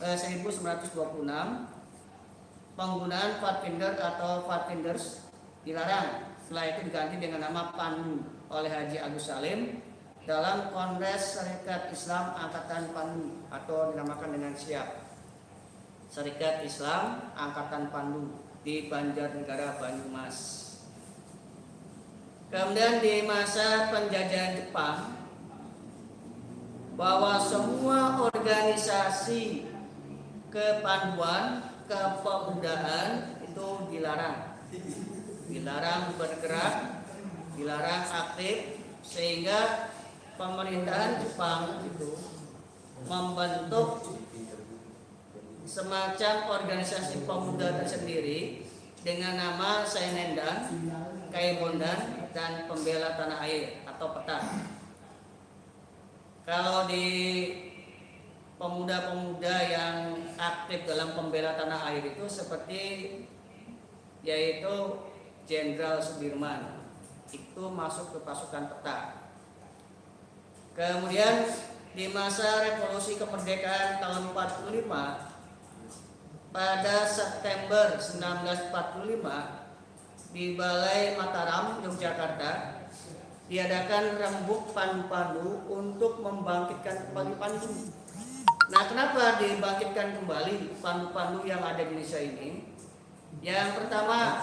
1926 penggunaan Pathfinder atau Pathfinders dilarang. Setelah itu diganti dengan nama Pandu oleh Haji Agus Salim dalam Kongres Serikat Islam Angkatan Pandu atau dinamakan dengan SIAP, Serikat Islam Angkatan Pandu di Banjarnegara, Banyumas. Kemudian di masa penjajahan Jepang, bahwa semua organisasi kepanduan kepemudaan itu dilarang bergerak, dilarang aktif, sehingga pemerintahan Jepang itu membentuk semacam organisasi pemuda tersendiri dengan nama Sainendan, Kaibondan, dan Pembela Tanah Air atau PETA. Kalau di pemuda-pemuda yang aktif dalam pembela tanah air itu seperti yaitu Jenderal Sudirman, itu masuk ke pasukan PETA. Kemudian di masa revolusi kemerdekaan tahun 45, pada September 1945 di Balai Mataram, Yogyakarta, diadakan rembuk pandu-pandu untuk membangkitkan kembali pandu. Nah, kenapa dibangkitkan kembali pandu-pandu yang ada di Indonesia ini? Yang pertama,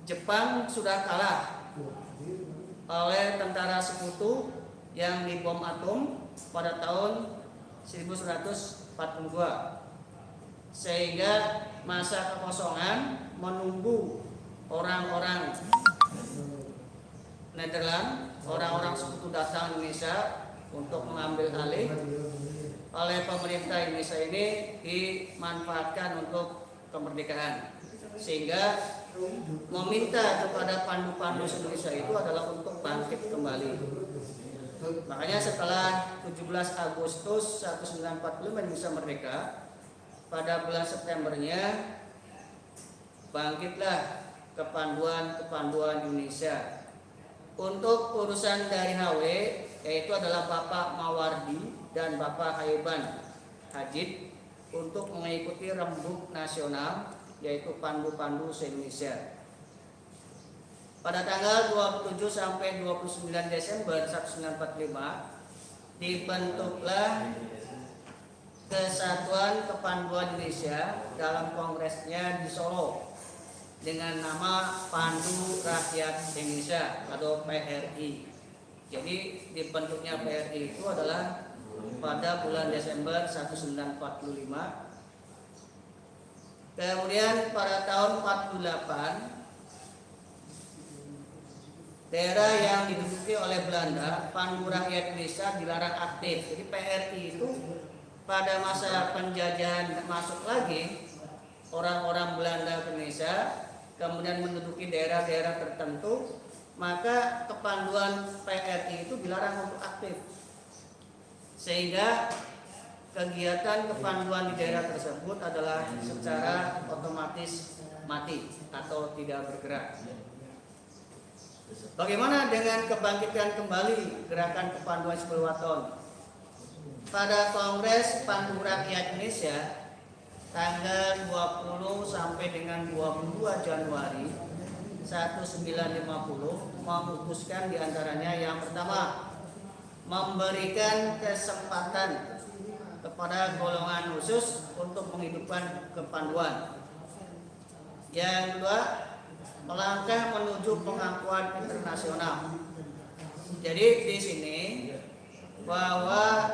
Jepang sudah kalah oleh tentara sekutu yang dibom atom pada tahun 1942. Sehingga masa kekosongan menunggu orang-orang Nederland, orang-orang sekutu datang Indonesia untuk mengambil alih. Oleh pemerintah Indonesia ini dimanfaatkan untuk kemerdekaan, sehingga meminta kepada pandu-pandu Indonesia itu adalah untuk bangkit kembali. Makanya setelah 17 Agustus 1945 Indonesia merdeka, pada bulan Septembernya bangkitlah kepanduan Indonesia. Untuk urusan dari HW, yaitu adalah Bapak Mawardi dan Bapak Haiban Hajid, untuk mengikuti rembuk nasional yaitu pandu-pandu se-Indonesia. Pada tanggal 27 sampai 29 Desember 1945 dibentuklah Kesatuan Kepanduan Indonesia dalam kongresnya di Solo dengan nama Pandu Rakyat Indonesia atau PRI. Jadi dibentuknya PRI itu adalah pada bulan Desember 1945. Kemudian pada tahun 48 daerah yang diduduki oleh Belanda, Pandu Rakyat Indonesia dilarang aktif. Jadi PRI itu pada masa penjajahan masuk lagi orang-orang Belanda ke Indonesia, kemudian menduduki daerah-daerah tertentu, maka kepanduan PRI itu dilarang untuk aktif, sehingga kegiatan kepanduan di daerah tersebut adalah secara otomatis mati atau tidak bergerak. Bagaimana dengan kebangkitan kembali gerakan kepanduan 10 waton? Pada Kongres Pandu Rakyat Indonesia tanggal 20 sampai dengan 22 Januari 1950 memutuskan diantaranya yang pertama, memberikan kesempatan kepada golongan khusus untuk menghidupkan kepanduan. Yang kedua, melangkah menuju pengakuan internasional. Jadi di sini bahwa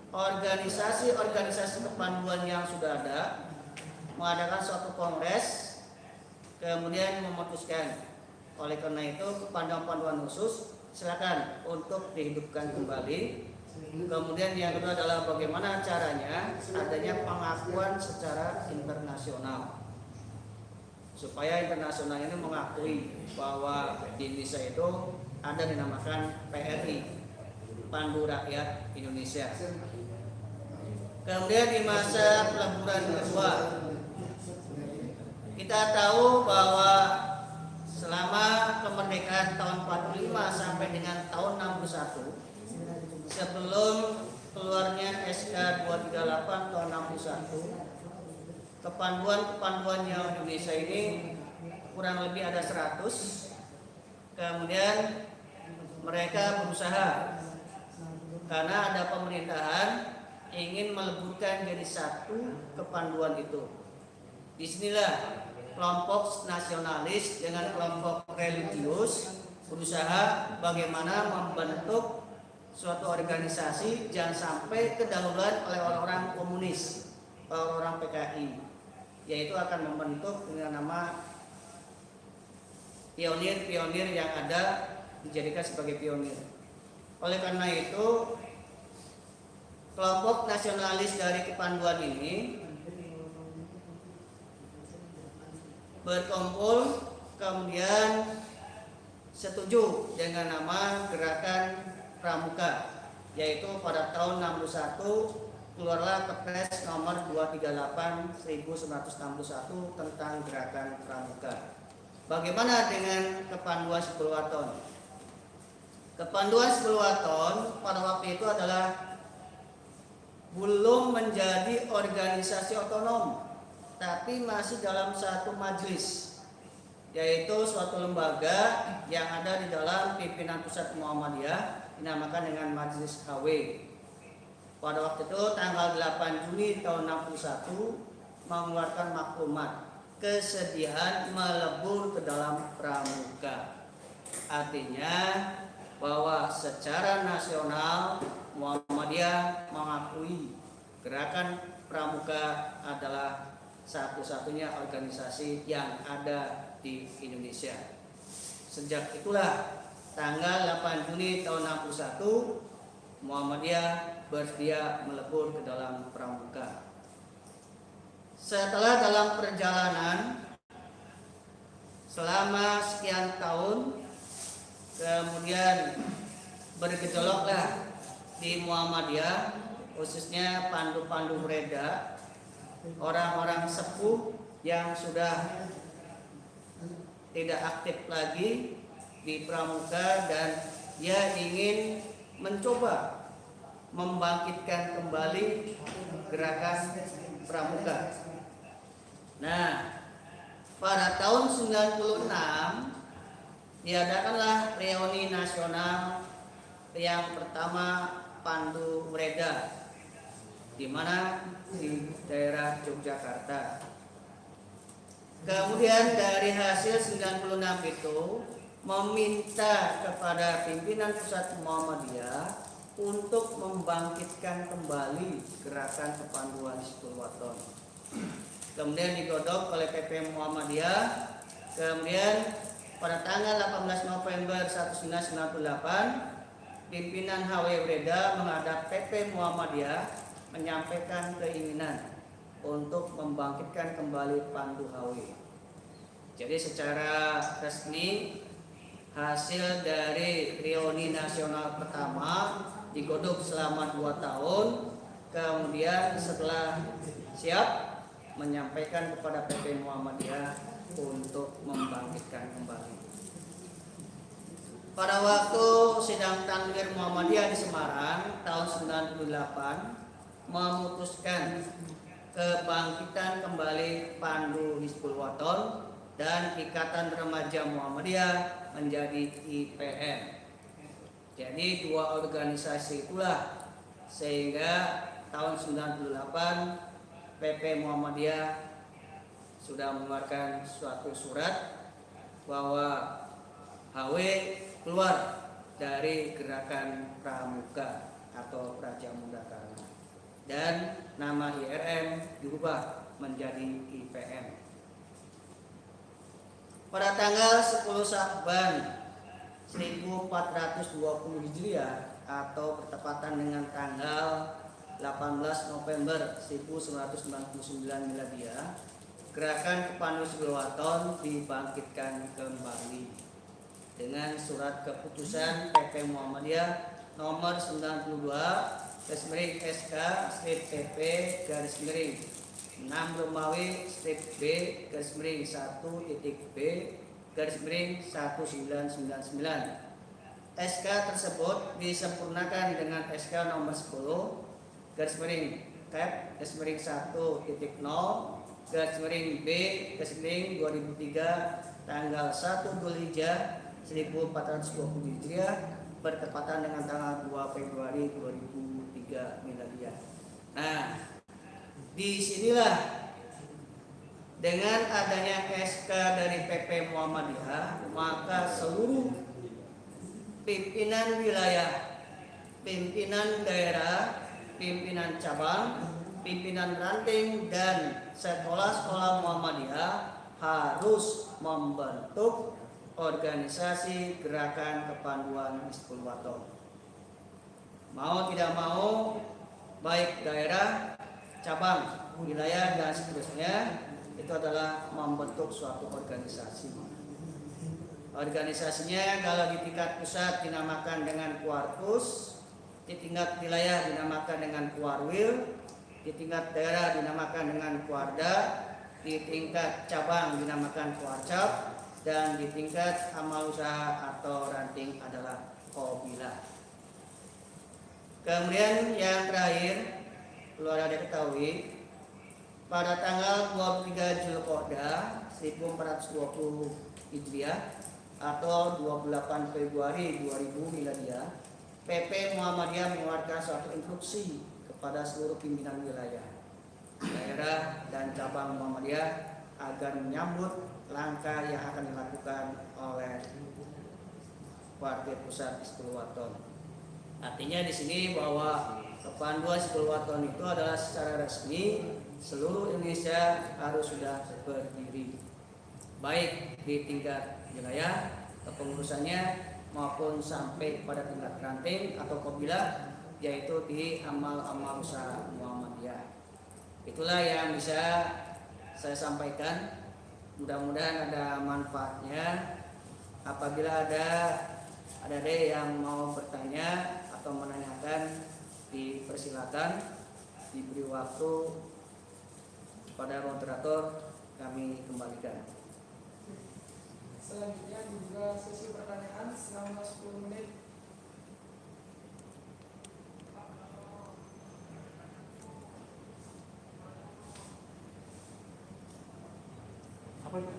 organisasi-organisasi kepanduan yang sudah ada mengadakan suatu kongres, kemudian memutuskan, oleh karena itu panduan-panduan khusus silakan untuk dihidupkan kembali. Kemudian yang kedua adalah bagaimana caranya adanya pengakuan secara internasional, supaya internasional ini mengakui bahwa di Indonesia itu ada dinamakan PRI, Pandu Rakyat Indonesia. Kemudian di masa peleburan kedua, kita tahu bahwa selama kemerdekaan tahun 45 sampai dengan tahun 61, sebelum keluarnya SK 238 tahun 61. Kepanduan yang Indonesia ini kurang lebih ada 100. Kemudian mereka berusaha karena ada pemerintahan ingin meleburkan jadi satu kepanduan itu. Disinilah kelompok nasionalis dengan kelompok religius berusaha bagaimana membentuk suatu organisasi jangan sampai kedahuluan oleh orang-orang komunis, orang-orang PKI, yaitu akan membentuk dengan nama pionir-pionir yang ada dijadikan sebagai pionir. Oleh karena itu, kelompok nasionalis dari kepanduan ini berkumpul kemudian setuju dengan nama Gerakan Pramuka, yaitu pada tahun 61 keluarlah Kepres nomor 238 1961 tentang Gerakan Pramuka. Bagaimana dengan kepanduan 10 waton? Kepanduan 10 waton pada waktu itu adalah belum menjadi organisasi otonom, tapi masih dalam satu majelis, yaitu suatu lembaga yang ada di dalam pimpinan pusat Muhammadiyah dinamakan dengan Majelis HW. Pada waktu itu tanggal 8 Juni tahun 61 mengeluarkan maklumat kesediaan melebur ke dalam Pramuka. Artinya bahwa secara nasional Muhammadiyah mengakui Gerakan Pramuka adalah satu-satunya organisasi yang ada di Indonesia. Sejak itulah tanggal 8 Juni tahun 61 Muhammadiyah bersedia melebur ke dalam Pramuka. Setelah dalam perjalanan selama sekian tahun, kemudian bergejolaklah di Muhammadiyah, khususnya pandu-pandu Reda, orang-orang sepuh yang sudah tidak aktif lagi di Pramuka dan dia ingin mencoba membangkitkan kembali Gerakan Pramuka. Nah, pada tahun 96 diadakanlah reuni nasional yang pertama Pandu Reda, di mana di daerah Yogyakarta. Kemudian dari hasil 96 itu meminta kepada pimpinan pusat Muhammadiyah untuk membangkitkan kembali Gerakan Kepanduan 10 Waton. Kemudian digodok oleh PP Muhammadiyah. Kemudian pada tanggal 18 November 1998 pimpinan HW Reda menghadap PP Muhammadiyah menyampaikan keinginan untuk membangkitkan kembali Pandu HW. Jadi secara resmi hasil dari reuni nasional pertama digodok selama 2 tahun. Kemudian setelah siap menyampaikan kepada PP Muhammadiyah untuk membangkitkan kembali. Pada waktu sidang takbir Muhammadiyah di Semarang tahun 98 memutuskan kebangkitan kembali Pandu Hizbul Waton dan Ikatan Remaja Muhammadiyah menjadi IPM. Jadi dua organisasi itulah sehingga tahun 98 PP Muhammadiyah sudah mengeluarkan suatu surat bahwa HW keluar dari Gerakan Pramuka atau Praja Muda Karna dan nama IRM diubah menjadi IPM. Pada tanggal 10 Sya'ban 1420 Hijriah atau bertepatan dengan tanggal 18 November 1999 Miladiah, Gerakan Kepanduan 10 Waton dibangkitkan kembali dengan surat keputusan PP Muhammadiyah nomor 92 SK PP /6 Romawi B /1.B /1999. SK tersebut disempurnakan dengan SK nomor 10 garis miring tab garis miring 1.0 garis miring B garis miring 2003 tanggal 1 Dzulhijjah 1420 Hijriah bertepatan dengan tanggal 2 Februari 2003 Miladiah. Nah, disinilah dengan adanya SK dari PP Muhammadiyah, maka seluruh pimpinan wilayah, pimpinan daerah, pimpinan cabang, pimpinan ranting dan sekolah-sekolah Muhammadiyah harus membentuk organisasi gerakan kepanduan Hizbul Wathon. Mau tidak mau, baik daerah, cabang, wilayah dan seterusnya itu adalah membentuk suatu organisasi. Organisasinya kalau di tingkat pusat dinamakan dengan Kuarkus, di tingkat wilayah dinamakan dengan Kuarwil, di tingkat daerah dinamakan dengan Kuarda, di tingkat cabang dinamakan Kuarcap, dan di tingkat amal usaha atau ranting adalah Kobilah. Kemudian yang terakhir, perlu ada diketahui pada tanggal 23 Zulqa'dah 1420 Hijriah atau 28 Februari 2000 Miladiah, PP Muhammadiyah mengeluarkan suatu instruksi kepada seluruh pimpinan wilayah, daerah dan cabang Muhammadiyah agar menyambut langkah yang akan dilakukan oleh Partai Pusat Hizbul Wathon. Artinya di sini bahwa kepanduan Hizbul Wathon itu adalah secara resmi seluruh Indonesia harus sudah berdiri, baik di tingkat wilayah kepengurusannya maupun sampai pada tingkat ranting atau Kobilah, yaitu di amal-amal usaha Muhammadiyah. Itulah yang bisa saya sampaikan. Mudah-mudahan ada manfaatnya. Apabila ada yang mau bertanya atau menanyakan, dipersilakan, diberi waktu pada moderator, kami kembalikan. Selanjutnya dibuka sesi pertanyaan selama 10 menit. Apa itu?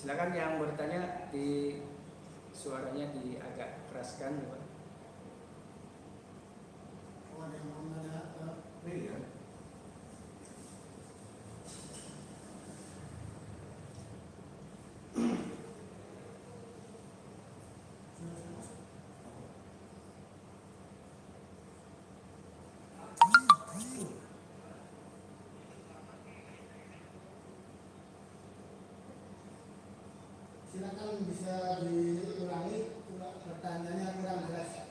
Silakan yang bertanya, di suaranya agak keraskan, Pak. Silakan bisa diulangi, pertanyaannya kurang jelas,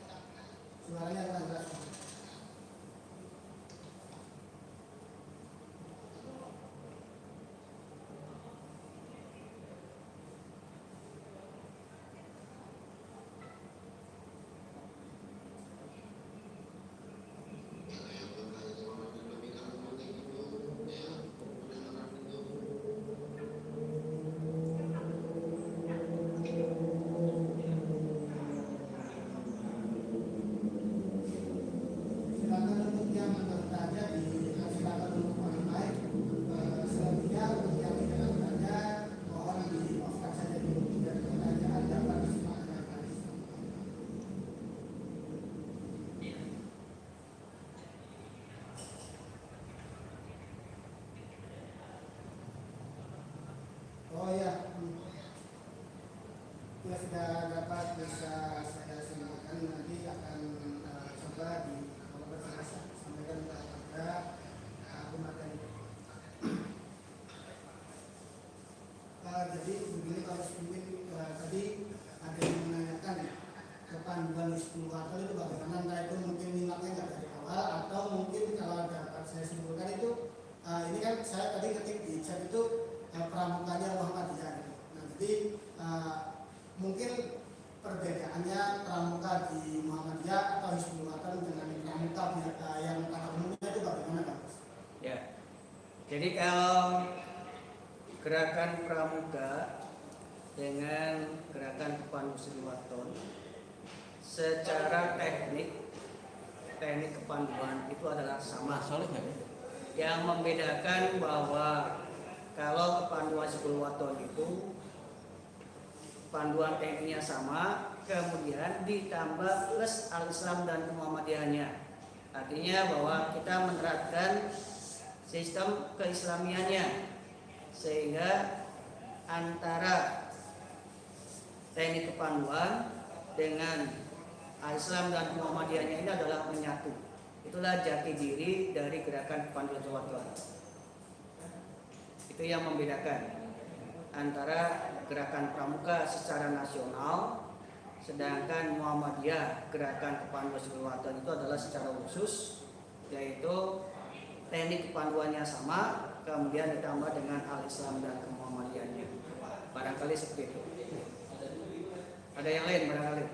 suaranya kurang jelas. Oh ya, ya sudah dapat bisa saya sampaikan, nanti akan coba di kalau berselesai sampaikan kepada aku materi. Jadi begini, kalau mungkin tadi ada yang menanyakan kepanduan Hizbul Wathon itu bagaimana, entah itu mungkin nyimaknya nggak dari awal atau mungkin kalau dapat saya simpulkan itu ini kan saya tadi ketik di chat itu pramukanya Muhammadiyah mungkin perbedaannya pramuka di Muhammadiyah atau Hizbul Wathan dengan pramuka yang pada umumnya itu bagaimana, Pak? Ya. Jadi kalau gerakan pramuka dengan gerakan Kepanduan Hizbul Wathan secara teknik kepanduan itu adalah sama. Yang membedakan bahwa kalau kepanduan Hizbul Wathan itu panduan tekniknya sama, kemudian ditambah plus al-Islam dan Muhammadiyahnya. Artinya bahwa kita menerapkan sistem keislamiannya, sehingga antara teknik kepanduan dengan al-Islam dan Muhammadiyahnya ini adalah menyatu. Itulah jati diri dari gerakan Kepanduan Hizbul Wathan. Itu yang membedakan antara gerakan pramuka secara nasional, sedangkan Muhammadiyah gerakan Kepanduan Hizbul Wathan itu adalah secara khusus, yaitu teknik kepanduannya sama, kemudian ditambah dengan al-Islam dan Muhammadiyahnya. Barangkali seperti itu. Ada yang lain barangkali?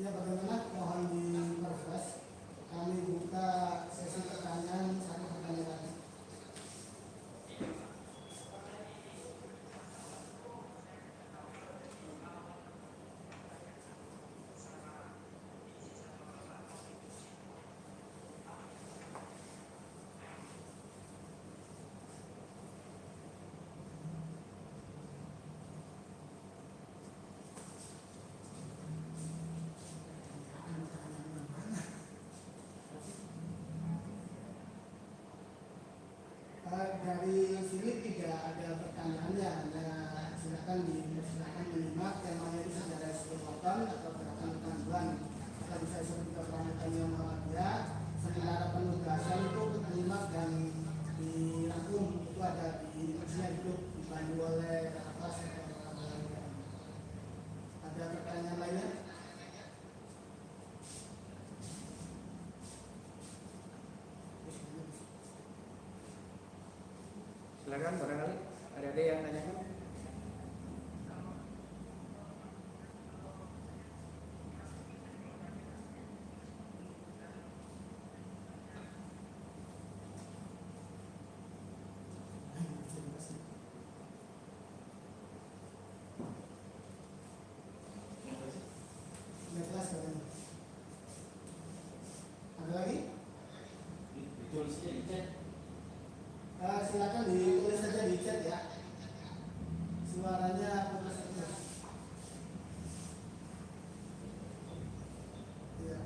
Ya, bagaimana? Mohon diperjelas. Kami buka sesi pertanyaan, satu pertanyaan. Dari sini tidak ada pertanyaannya, silakan menyimak temanya itu secara Hizbul Wathan atau gerakan kepanduan. Kita bisa sebut pramuka Muhammadiyah. Sementara penugasan itu menyimak dan dirangkum itu ada di isinya itu dibantu oleh atas atau lainnya. Ada pertanyaan lainnya? Silakan barangkali ada yang nanyakan. Ada lagi? Silakan ditulis saja di chat ya. Suaranya putus-putus. Ya.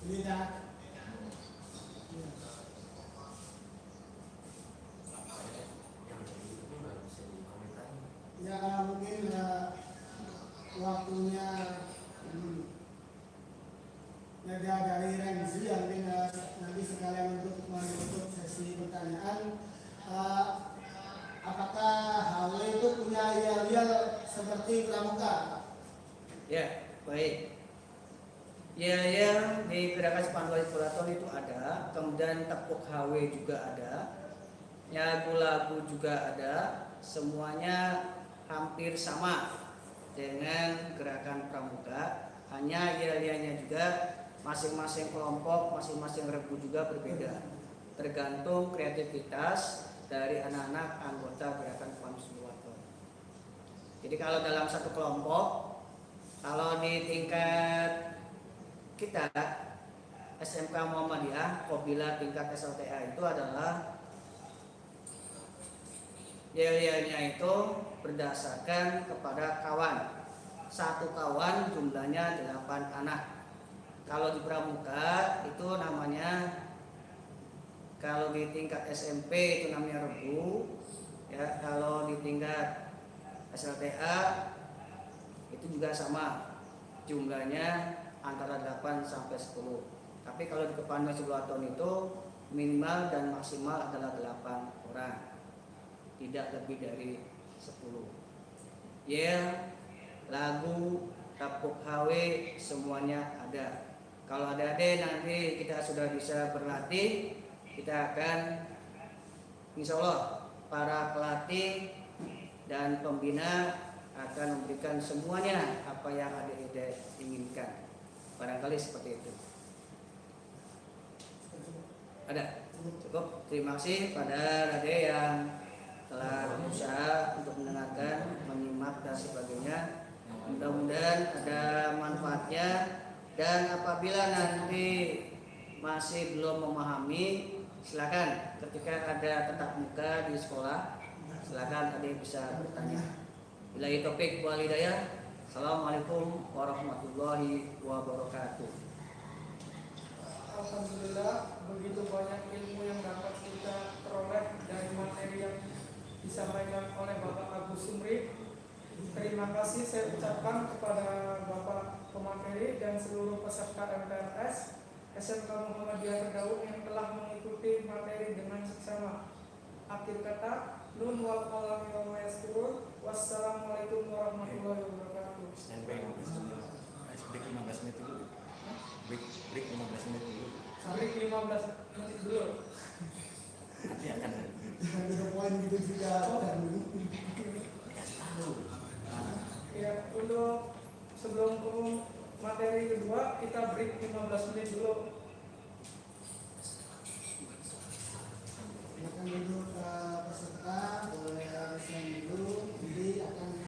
Lihat. Ya mungkin waktunya dari Renzi yang nanti sekalian untuk menutup sesi pertanyaan. Apakah HW itu punya yel-yel seperti pramuka? Ya, baik. Ya, di gerakan Kepanduan Hizbul Wathan itu ada, kemudian tepuk HW juga ada, lagu-lagu juga ada, semuanya hampir sama dengan gerakan pramuka, hanya yel-yelnya juga masing-masing kelompok, masing-masing regu juga berbeda, tergantung kreativitas dari anak-anak anggota gerakan Kepanduan Hizbul Wathan. Jadi kalau dalam satu kelompok, kalau di tingkat kita SMK Muhammadiyah apabila tingkat SLTA itu adalah yel-yelnya itu berdasarkan kepada kawan. Satu kawan jumlahnya 8 anak. Kalau di pramuka itu namanya, kalau di tingkat SMP itu namanya regu, ya. Kalau di tingkat SLTA itu juga sama, jumlahnya antara 8 sampai 10. Tapi kalau di Kepanduan Subulaton itu minimal dan maksimal adalah 8 orang, tidak lebih dari 10. Yel, lagu, tapuk HW semuanya ada. Kalau adik-adik nanti kita sudah bisa berlatih, kita akan insya Allah para pelatih dan pembina akan memberikan semuanya apa yang adik-adik inginkan. Barangkali seperti itu. Ada? Cukup. Terima kasih pada adik yang telah berusaha untuk mendengarkan, menyimak dan sebagainya. Mudah-mudahan ada manfaatnya, dan apabila nanti masih belum memahami, silakan ketika ada tatap muka di sekolah, silakan adik bisa bertanya. Billahi taufik wal hidayah. Assalamualaikum warahmatullahi wabarakatuh. Alhamdulillah, begitu banyak ilmu yang dapat kita peroleh dari materi yang disampaikan oleh Bapak Agus Sumri. Terima kasih saya ucapkan kepada Bapak pemateri dan seluruh peserta MTRS SMK Muhammadiyah Terdaun yang telah mengikuti materi dengan seksama. Akhir kata, nun wal qalami wa ma yasturun. Wassalamualaikum warahmatullahi wabarakatuh. Break 15 menit dulu. Break 15 menit dulu. Break 15 menit dulu. Nanti akan Ada poin gitu juga. Ya, untuk sebelum materi kedua kita break 15 menit dulu.